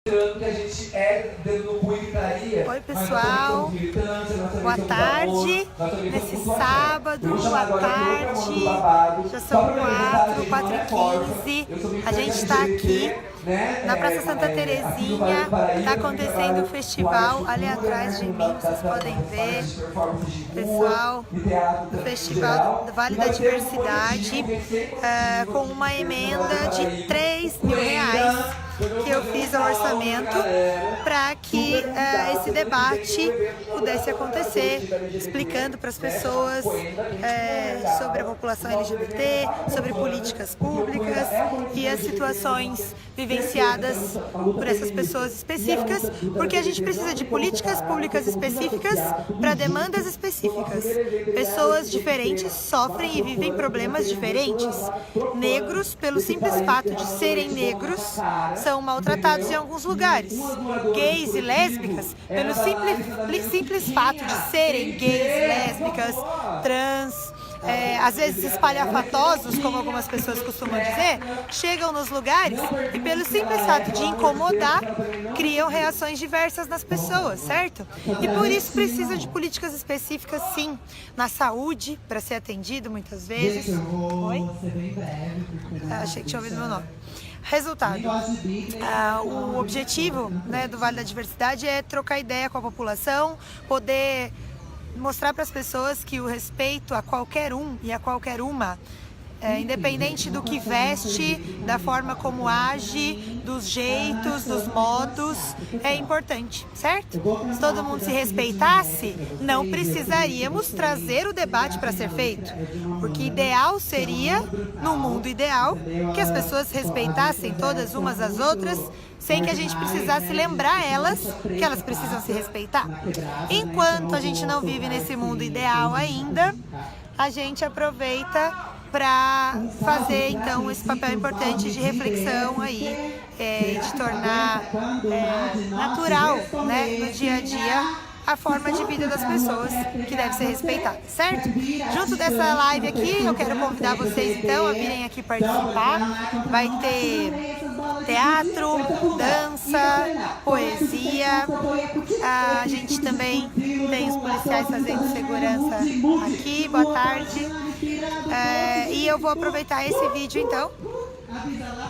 que a gente é dentro do punho e gritaria. Oi, pessoal. Boa tarde. Nesse sábado, boa tarde. Já são 4h15. A gente está aqui na Praça Santa Terezinha. Está acontecendo um festival ali atrás de mim. Vocês podem ver, pessoal, do Festival do Vale da Diversidade, com uma emenda de R$3.000 que eu fiz ao orçamento para que esse debate pudesse acontecer, explicando para as pessoas sobre a população LGBT, sobre políticas públicas e as situações vivenciadas por essas pessoas específicas, porque a gente precisa de políticas públicas específicas para demandas específicas. Pessoas diferentes sofrem e vivem problemas diferentes. Negros, pelo simples fato de serem negros, são maltratados em alguns lugares. Gays e lésbicas, pelo simples fato de serem gays, lésbicas, trans, às vezes espalhafatosos, como algumas pessoas costumam dizer, chegam nos lugares e pelo simples fato de incomodar, criam reações diversas nas pessoas, certo? E por isso precisa de políticas específicas, sim, na saúde, para ser atendido muitas vezes. Oi? Achei que tinha ouvido meu nome. Resultado, o objetivo, né, do Vale da Diversidade é trocar ideia com a população, poder mostrar para as pessoas que o respeito a qualquer um e a qualquer uma, independente do que veste, da forma como age, dos jeitos, dos modos, é importante, certo? Se todo mundo se respeitasse, não precisaríamos trazer o debate para ser feito, porque ideal seria, no mundo ideal, que as pessoas respeitassem todas umas às outras, sem que a gente precisasse lembrar elas que elas precisam se respeitar. Enquanto a gente não vive nesse mundo ideal ainda, a gente aproveita para fazer então esse papel importante de reflexão aí, de tornar natural, né, no dia a dia a forma de vida das pessoas que deve ser respeitada, certo? Junto dessa live aqui, eu quero convidar vocês então a virem aqui participar. Vai ter teatro, dança, poesia. A gente também tem os policiais fazendo segurança aqui. Boa tarde. E eu vou aproveitar esse vídeo então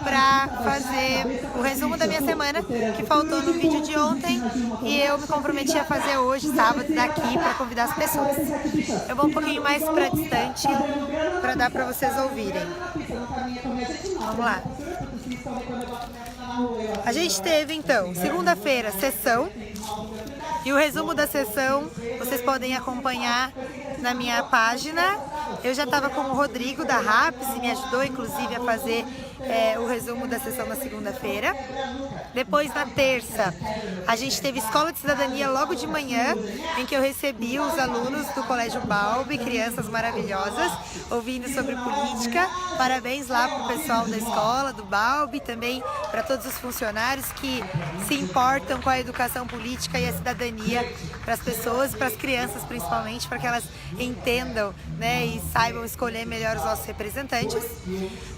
para fazer o resumo da minha semana, que faltou no vídeo de ontem, e eu me comprometi a fazer hoje, sábado, daqui, para convidar as pessoas. Eu vou um pouquinho mais para distante, para dar para vocês ouvirem. Vamos lá. A gente teve então, segunda-feira, sessão, e o resumo da sessão vocês podem acompanhar na minha página. Eu já estava com o Rodrigo da RAPS, me ajudou inclusive a fazer o resumo da sessão na segunda-feira. Depois, na terça, a gente teve Escola de Cidadania logo de manhã, em que eu recebi os alunos do Colégio Balbi, crianças maravilhosas, ouvindo sobre política. Parabéns lá para o pessoal da escola, do Balbi, também para todos os funcionários que se importam com a educação política e a cidadania para as pessoas, para as crianças principalmente, para que elas entendam, né, e saibam escolher melhor os nossos representantes.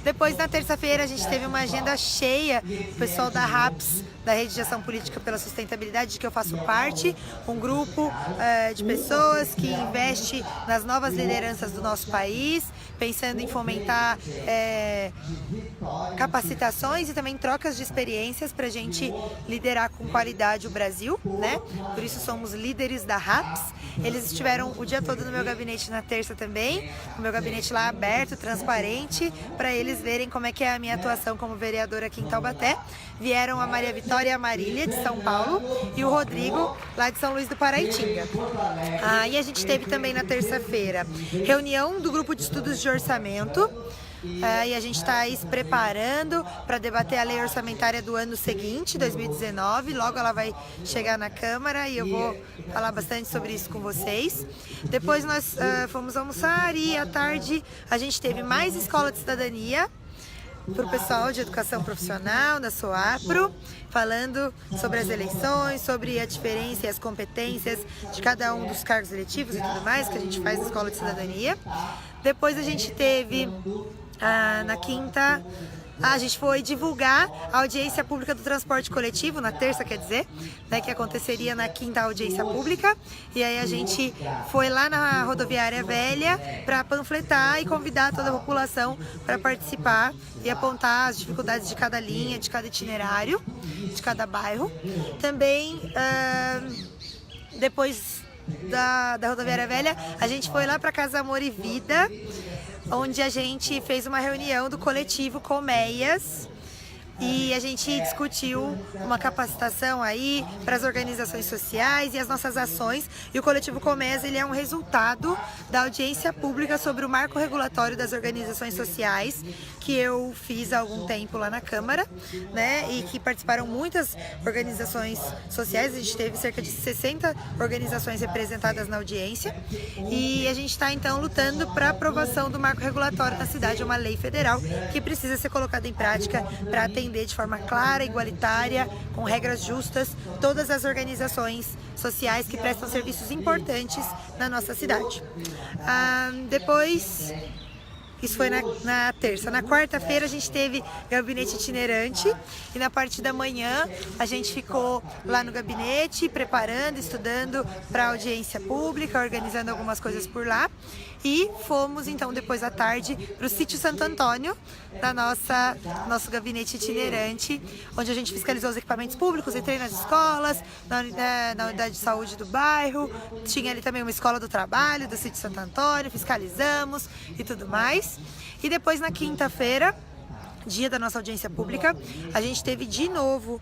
Depois, na terça-feira, a gente teve uma agenda cheia, o pessoal da RAPS, da Rede de Ação Política pela Sustentabilidade, de que eu faço parte, um grupo de pessoas que investe nas novas lideranças do nosso país, pensando em fomentar capacitações e também trocas de experiências para a gente liderar com qualidade o Brasil, né? Por isso somos líderes da RAPS. Eles estiveram o dia todo no meu gabinete na terça também, o meu gabinete lá aberto, transparente, para eles verem como é que é a minha atuação como vereadora aqui em Taubaté. Vieram a Maria Vitória e a Marília, de São Paulo, e o Rodrigo, lá de São Luís do Paraitinga. E a gente teve também na terça-feira reunião do grupo de estudos de orçamento, e a gente está aí se preparando para debater a lei orçamentária do ano seguinte, 2019. Logo ela vai chegar na Câmara e eu vou falar bastante sobre isso com vocês. Depois nós fomos almoçar e à tarde a gente teve mais Escola de Cidadania para o pessoal de educação profissional da SOAPRO, falando sobre as eleições, sobre a diferença e as competências de cada um dos cargos eletivos e tudo mais que a gente faz na Escola de Cidadania. Depois a gente teve na quinta a gente foi divulgar a audiência pública do transporte coletivo, na terça, quer dizer, né, que aconteceria na quinta audiência pública. E aí a gente foi lá na Rodoviária Velha para panfletar e convidar toda a população para participar e apontar as dificuldades de cada linha, de cada itinerário, de cada bairro. Também, depois da Rodoviária Velha, a gente foi lá para Casa Amor e Vida, onde a gente fez uma reunião do coletivo Colmeias e a gente discutiu uma capacitação aí para as organizações sociais e as nossas ações. E o coletivo Colmeias, ele é um resultado da audiência pública sobre o marco regulatório das organizações sociais, que eu fiz há algum tempo lá na Câmara, né, e que participaram muitas organizações sociais. A gente teve cerca de 60 organizações representadas na audiência e a gente está então lutando para a aprovação do marco regulatório na cidade, uma lei federal que precisa ser colocada em prática para atender de forma clara, igualitária, com regras justas, todas as organizações sociais que prestam serviços importantes na nossa cidade. Depois, isso foi na terça. Na quarta-feira a gente teve gabinete itinerante e na parte da manhã a gente ficou lá no gabinete preparando, estudando para a audiência pública, organizando algumas coisas por lá. E fomos então depois à tarde para o sítio Santo Antônio, da nosso gabinete itinerante, onde a gente fiscalizou os equipamentos públicos, entrei nas escolas, na unidade de saúde do bairro, tinha ali também uma escola do trabalho do sítio Santo Antônio, fiscalizamos e tudo mais. E depois na quinta-feira, dia da nossa audiência pública, a gente teve de novo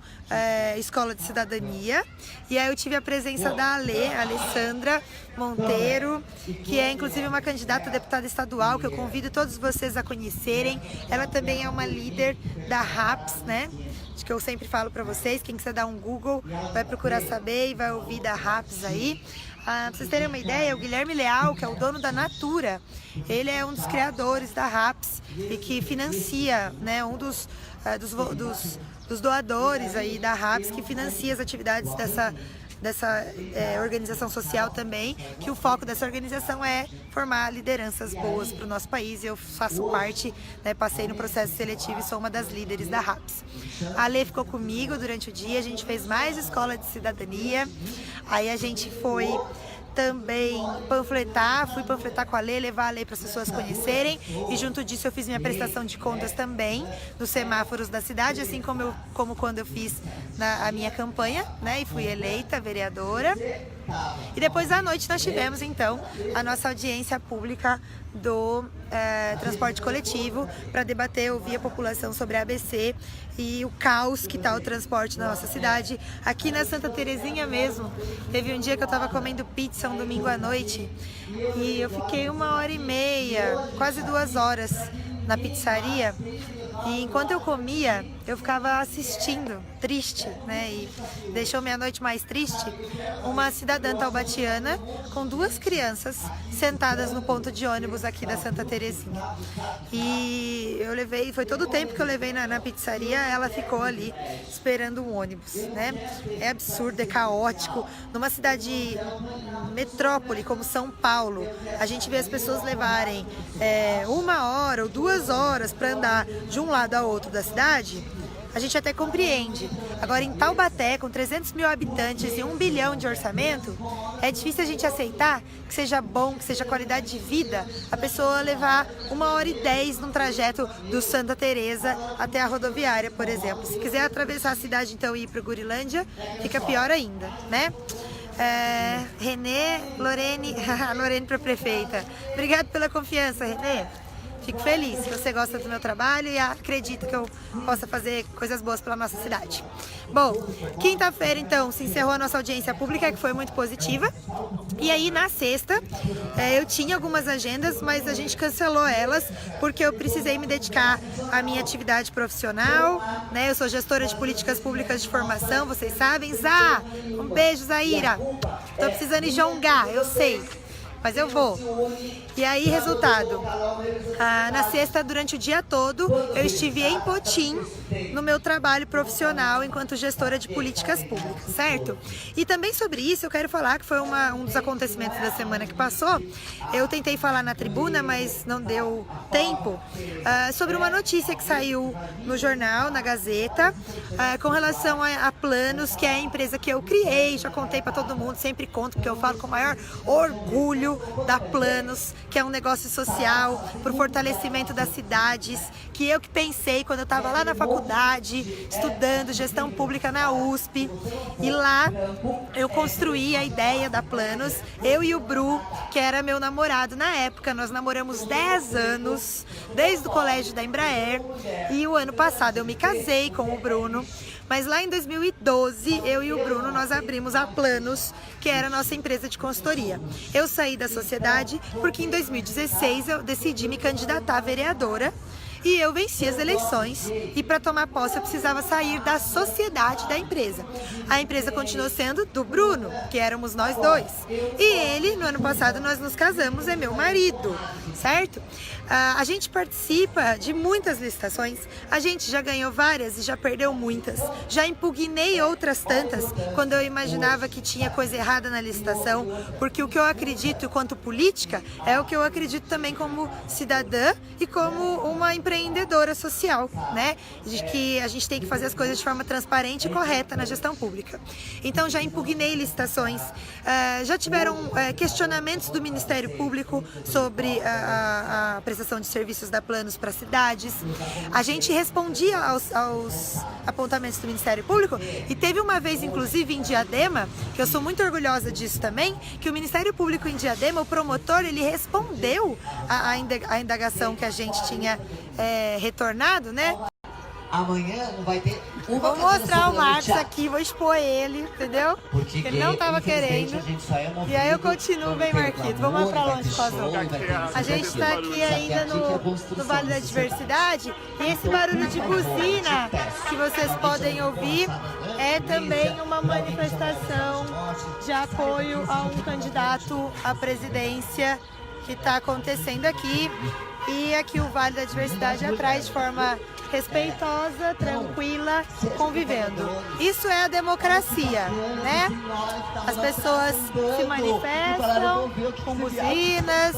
Escola de Cidadania, e aí eu tive a presença da Alessandra Monteiro, que é inclusive uma candidata a deputada estadual, que eu convido todos vocês a conhecerem. Ela também é uma líder da RAPS, né? De que eu sempre falo para vocês, quem quiser dar um Google vai procurar saber e vai ouvir da RAPS aí. Pra vocês terem uma ideia, o Guilherme Leal, que é o dono da Natura, ele é um dos criadores da RAPS e que financia, né, um dos doadores aí da RAPS, que financia as atividades dessa organização social também, que o foco dessa organização é formar lideranças boas para o nosso país. Eu faço parte, né, passei no processo seletivo e sou uma das líderes da RAPS. A Alê ficou comigo durante o dia, a gente fez mais escola de cidadania, aí a gente foi também fui panfletar com a Lê, levar a Lê para as pessoas conhecerem, e junto disso eu fiz minha prestação de contas também dos semáforos da cidade, assim como quando eu fiz a minha campanha, né, e fui eleita vereadora. E depois à noite nós tivemos então a nossa audiência pública do transporte coletivo para debater, ouvir a população sobre a ABC e o caos que está o transporte na nossa cidade. Aqui na Santa Terezinha mesmo, teve um dia que eu estava comendo pizza um domingo à noite e eu fiquei 1h30, quase 2 horas na pizzaria. E enquanto eu comia, eu ficava assistindo, triste, né? E deixou minha noite mais triste, uma cidadã taubatiana com 2 crianças sentadas no ponto de ônibus aqui da Santa Terezinha. E eu levei, foi todo o tempo que eu levei na pizzaria, ela ficou ali esperando um ônibus, né? É absurdo, é caótico. Numa cidade metrópole como São Paulo, a gente vê as pessoas levarem 1 hora ou 2 horas para andar de um lado ao outro da cidade, a gente até compreende. Agora, em Taubaté, com 300 mil habitantes e 1 bilhão de orçamento, é difícil a gente aceitar que seja bom, que seja qualidade de vida, a pessoa levar 1h10 num trajeto do Santa Teresa até a rodoviária, por exemplo. Se quiser atravessar a cidade, então, e ir para o Gurilândia, fica pior ainda, né? Renê, Lorene, Lorene para prefeita. Obrigado pela confiança, Renê. Fico feliz que você gosta do meu trabalho e acredita que eu possa fazer coisas boas pela nossa cidade. Bom, quinta-feira, então, se encerrou a nossa audiência pública, que foi muito positiva. E aí, na sexta, eu tinha algumas agendas, mas a gente cancelou elas porque eu precisei me dedicar à minha atividade profissional, né? Eu sou gestora de políticas públicas de formação, vocês sabem. Zá, um beijo, Zaira. Tô precisando ir jongar, eu sei. mas eu vou. E aí, resultado, na sexta, durante o dia todo, eu estive em Potim, no meu trabalho profissional enquanto gestora de políticas públicas, certo? E também sobre isso eu quero falar que foi um dos acontecimentos da semana que passou. Eu tentei falar na tribuna, mas não deu tempo, sobre uma notícia que saiu no jornal, na Gazeta, com relação a Planos, que é a empresa que eu criei, já contei para todo mundo, sempre conto, porque eu falo com o maior orgulho da Planos, que é um negócio social para o fortalecimento das cidades, que eu que pensei quando eu estava lá na faculdade, estudando gestão pública na USP, e lá eu construí a ideia da Planos, eu e o Bru, que era meu namorado na época. Nós namoramos 10 anos, desde o colégio da Embraer, e o ano passado eu me casei com o Bruno. Mas lá em 2012, eu e o Bruno, nós abrimos a Planos, que era a nossa empresa de consultoria. Eu saí da sociedade porque em 2016 eu decidi me candidatar a vereadora e eu venci as eleições, e para tomar posse eu precisava sair da sociedade da empresa. A empresa continuou sendo do Bruno, que éramos nós dois, e ele, no ano passado, nós nos casamos, é meu marido, certo? A gente participa de muitas licitações, a gente já ganhou várias e já perdeu muitas, já impugnei outras tantas quando eu imaginava que tinha coisa errada na licitação, porque o que eu acredito quanto política é o que eu acredito também como cidadã e como uma empreendedora social, né? De que a gente tem que fazer as coisas de forma transparente e correta na gestão pública. Então já impugnei licitações, já tiveram questionamentos do Ministério Público sobre a prestação de serviços da Planos para cidades. A gente respondia aos apontamentos do Ministério Público, e teve uma vez, inclusive, em Diadema, que eu sou muito orgulhosa disso também, que o Ministério Público em Diadema, o promotor, ele respondeu a indagação que a gente tinha retornado, né? Amanhã não vai ter uma. Vou mostrar o Marcos aqui, vou expor ele, entendeu? Porque ele não estava querendo. E aí eu continuo bem, Marquito. Vamos lá pra longe, Cosão. A gente está aqui ainda no Vale da Diversidade, e esse barulho de buzina que vocês podem ouvir é também uma manifestação de apoio a um candidato à presidência que está acontecendo aqui. E aqui o Vale da Diversidade atrás, de forma respeitosa, tranquila, convivendo. Isso é a democracia, né? As pessoas se manifestam com buzinas,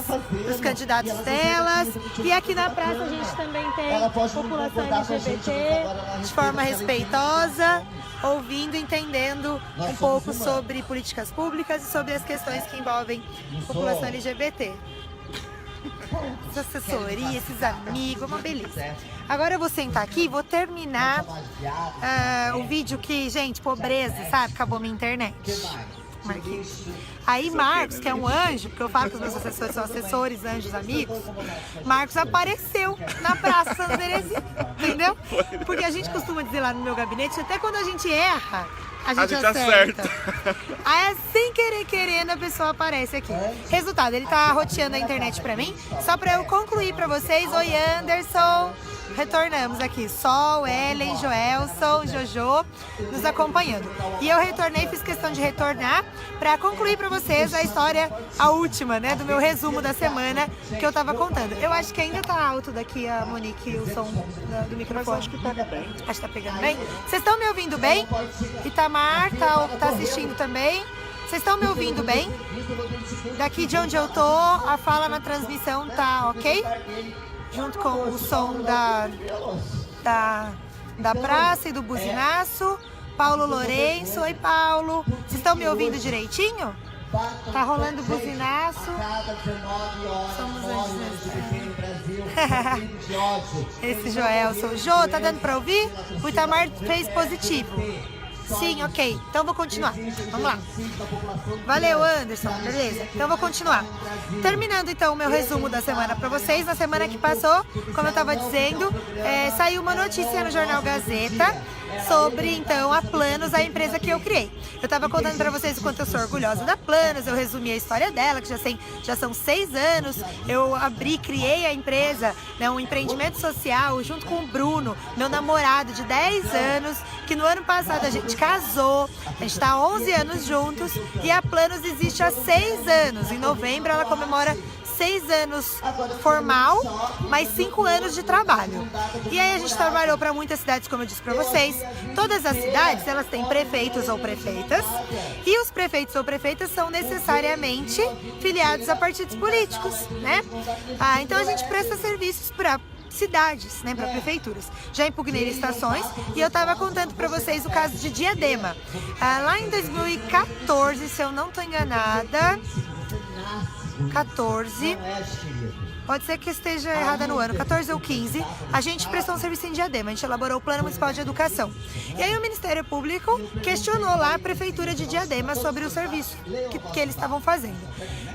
os candidatos delas, e aqui na praça a gente também tem população LGBT de forma respeitosa, ouvindo, entendendo um pouco sobre políticas públicas e sobre as questões que envolvem população LGBT. Essa assessoria, esses amigos, uma beleza. Agora eu vou sentar aqui e vou terminar o vídeo que, gente, pobreza, sabe? Acabou minha internet. Marquinhos. Aí Marcos, que é um anjo, porque eu falo que os meus assessores são assessores, anjos, amigos, Marcos apareceu na Praça Santa Terezinha, entendeu? Porque a gente costuma dizer lá no meu gabinete, até quando a gente erra, a gente acerta. Aí, sem querer, querendo, a pessoa aparece aqui. Resultado, ele tá roteando a internet pra mim, só pra eu concluir pra vocês. Oi, Anderson. Retornamos aqui. Sol, Ellen, Joelson, Jojo, nos acompanhando. E eu retornei, fiz questão de retornar pra concluir pra vocês a história, a última, né, do meu resumo da semana que eu tava contando. Eu acho que ainda tá alto daqui, a Monique, o som do microfone. Mas acho que pega bem. Acho que tá pegando bem. Vocês estão me ouvindo bem? Itamar tá assistindo também. Vocês estão me ouvindo bem? Daqui de onde eu tô, a fala na transmissão tá ok? Junto com o som da praça e do buzinaço. Paulo Lourenço. Oi, Paulo. Vocês estão me ouvindo direitinho? Tá rolando buzinaço. Somos antes. Esse Joelson. Jô, tá dando pra ouvir? O Itamar fez positivo. Sim, ok. Então vou continuar. Vamos lá. Valeu, Anderson. Beleza. Então vou continuar. Terminando então o meu resumo da semana para vocês. Na semana que passou, como eu estava dizendo, saiu uma notícia no jornal Gazeta sobre, então, a Planos, a empresa que eu criei. Eu estava contando para vocês o quanto eu sou orgulhosa da Planos, eu resumi a história dela, que já são 6 anos. Eu criei a empresa, né, um empreendimento social, junto com o Bruno, meu namorado de 10 anos, que no ano passado a gente casou, a gente está há 11 anos juntos, e a Planos existe há 6 anos. Em novembro ela comemora 6 anos formal, mais 5 anos de trabalho. E aí a gente trabalhou para muitas cidades, como eu disse para vocês. Todas as cidades, elas têm prefeitos ou prefeitas, e os prefeitos ou prefeitas são necessariamente filiados a partidos políticos, né? Então a gente presta serviços para cidades, né, para prefeituras. Já impugnei licitações e eu estava contando para vocês o caso de Diadema. Lá em 2014, se eu não estou enganada, 14, pode ser que esteja errada no ano, 14 ou 15, a gente prestou um serviço em Diadema, a gente elaborou o Plano Municipal de Educação. E aí o Ministério Público questionou lá a Prefeitura de Diadema sobre o serviço que eles estavam fazendo.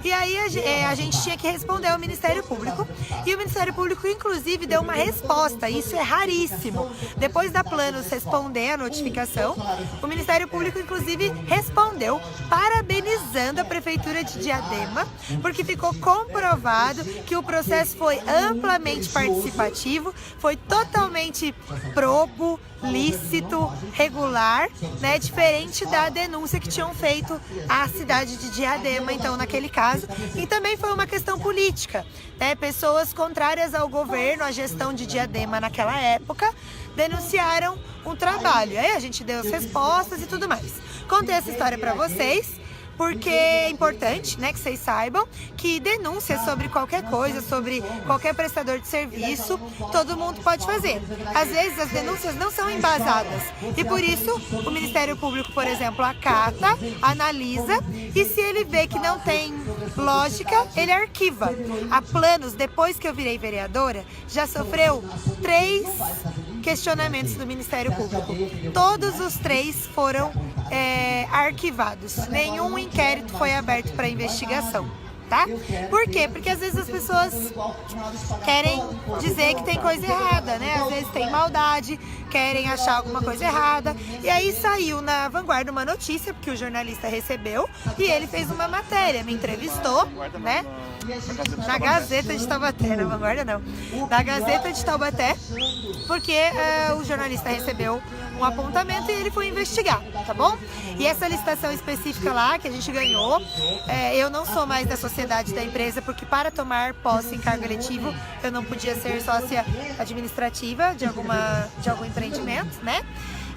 E aí a gente tinha que responder ao Ministério Público, e o Ministério Público inclusive deu uma resposta, isso é raríssimo. Depois da Planos responder a notificação, o Ministério Público inclusive respondeu parabenizando a Prefeitura de Diadema, porque ficou comprovado que o processo foi amplamente participativo, foi totalmente probo, lícito, regular, né, diferente da denúncia que tinham feito à cidade de Diadema, então, naquele caso. E também foi uma questão política, né, pessoas contrárias ao governo, à gestão de Diadema naquela época, denunciaram um trabalho. Aí a gente deu as respostas e tudo mais. Contei essa história para vocês, porque é importante, né, que vocês saibam que denúncias sobre qualquer coisa, sobre qualquer prestador de serviço, todo mundo pode fazer. Às vezes as denúncias não são embasadas e por isso o Ministério Público, por exemplo, acata, analisa e se ele vê que não tem lógica, ele arquiva. A Planos, depois que eu virei vereadora, já sofreu 3 questionamentos do Ministério Público. Todos os 3 foram arquivados. Nenhum inquérito foi aberto para investigação, tá? Por quê? Porque às vezes as pessoas querem dizer que tem coisa errada, né? Às vezes tem maldade, querem achar alguma coisa errada. E aí saiu na Vanguarda uma notícia, porque o jornalista recebeu, e ele fez uma matéria, me entrevistou, né? Na Gazeta de Taubaté, na Vanguarda não, na Gazeta de Taubaté, porque o jornalista recebeu um apontamento e ele foi investigar, tá bom? E essa licitação específica lá, que a gente ganhou, eu não sou mais da sociedade da empresa, porque para tomar posse em cargo eletivo, eu não podia ser sócia administrativa de algum empreendimento, né?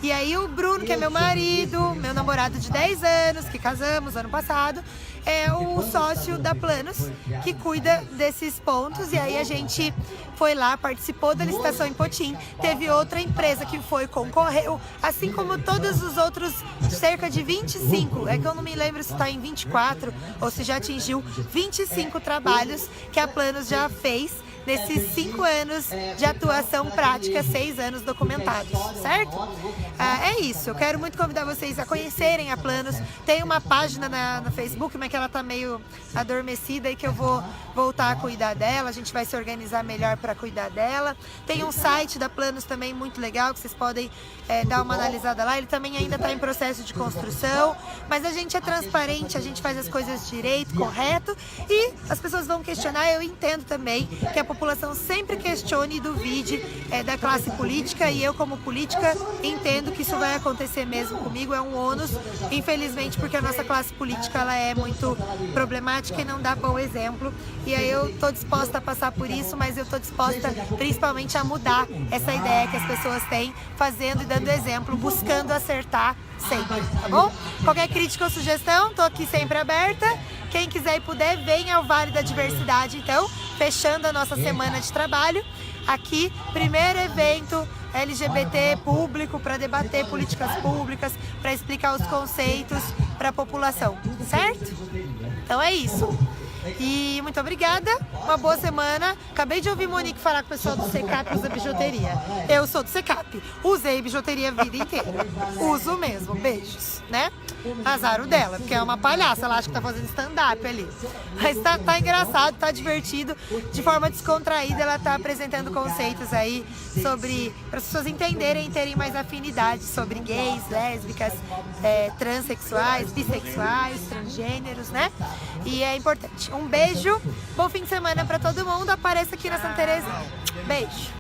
E aí o Bruno, que é meu marido, meu namorado de 10 anos, que casamos ano passado, é o sócio da Planos, que cuida desses pontos. E aí a gente foi lá, participou da licitação em Potim. Teve outra empresa que concorreu, assim como todos os outros, cerca de 25, é que eu não me lembro se está em 24 ou se já atingiu 25 trabalhos que a Planos já fez nesses 5 anos de atuação prática, 6 anos documentados, certo? É isso, eu quero muito convidar vocês a conhecerem a Planos. Tem uma página no Facebook, mas que ela tá meio adormecida e que eu vou voltar a cuidar dela, a gente vai se organizar melhor para cuidar dela. Tem um site da Planos também muito legal, que vocês podem dar uma analisada lá, ele também ainda está em processo de construção, mas a gente é transparente, a gente faz as coisas direito, correto, e as pessoas vão questionar. Eu entendo também que a população sempre questione e duvide da classe política, e eu, como política, entendo que isso vai acontecer mesmo comigo, é um ônus, infelizmente, porque a nossa classe política ela é muito problemática e não dá bom exemplo, e aí eu tô disposta a passar por isso, mas eu tô disposta principalmente a mudar essa ideia que as pessoas têm, fazendo e dando exemplo, buscando acertar sempre, tá bom? Qualquer crítica ou sugestão, tô aqui sempre aberta. Quem quiser e puder, venha ao Vale da Diversidade, então, fechando a nossa semana de trabalho. Aqui, primeiro evento LGBT público para debater políticas públicas, para explicar os conceitos para a população, certo? Então é isso. E muito obrigada, uma boa semana. Acabei de ouvir Monique falar com o pessoal do Secap usa bijuteria. Eu sou do Secap, usei bijuteria a vida inteira. Uso mesmo, beijos, né? Azar o dela, porque é uma palhaça, ela acha que tá fazendo stand-up ali. Mas tá engraçado, tá divertido, de forma descontraída, ela tá apresentando conceitos aí sobre, para as pessoas entenderem e terem mais afinidade sobre gays, lésbicas, transexuais, bissexuais, transgêneros, né? E é importante. Um beijo, bom fim de semana pra todo mundo, apareça aqui na Santa Terezinha. Beijo!